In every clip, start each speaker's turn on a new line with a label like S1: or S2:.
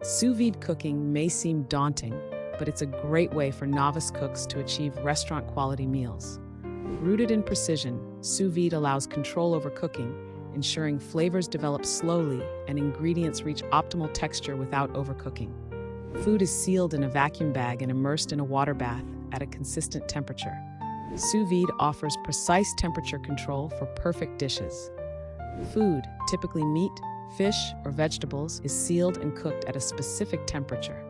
S1: Sous vide cooking may seem daunting, but it's a great way for novice cooks to achieve restaurant-quality meals. Rooted in precision, sous vide allows control over cooking, ensuring flavors develop slowly and ingredients reach optimal texture without overcooking. Food is sealed in a vacuum bag and immersed in a water bath at a consistent temperature. Sous vide offers precise temperature control for perfect dishes. Food, typically meat, fish, or vegetables, is sealed and cooked at a specific temperature.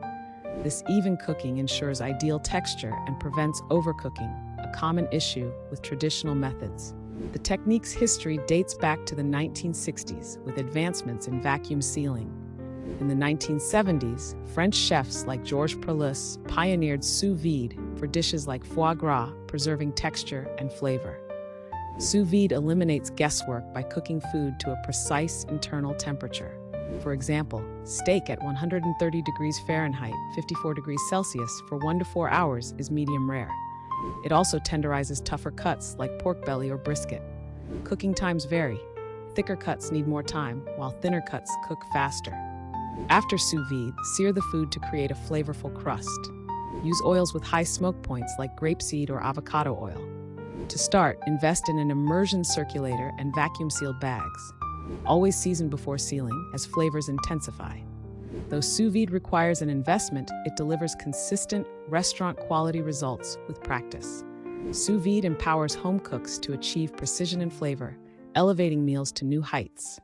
S1: This even cooking ensures ideal texture and prevents overcooking, a common issue with traditional methods. The technique's history dates back to the 1960s, with advancements in vacuum sealing. In the 1970s, French chefs like Georges Prelus pioneered sous vide for dishes like foie gras, preserving texture and flavor. Sous vide eliminates guesswork by cooking food to a precise internal temperature. For example, steak at 130 degrees Fahrenheit, 54 degrees Celsius for 1 to 4 hours is medium rare. It also tenderizes tougher cuts like pork belly or brisket. Cooking times vary. Thicker cuts need more time, while thinner cuts cook faster. After sous vide, sear the food to create a flavorful crust. Use oils with high smoke points like grapeseed or avocado oil. To start, invest in an immersion circulator and vacuum-sealed bags. Always season before sealing, as flavors intensify. Though sous vide requires an investment, it delivers consistent, restaurant-quality results with practice. Sous vide empowers home cooks to achieve precision and flavor, elevating meals to new heights.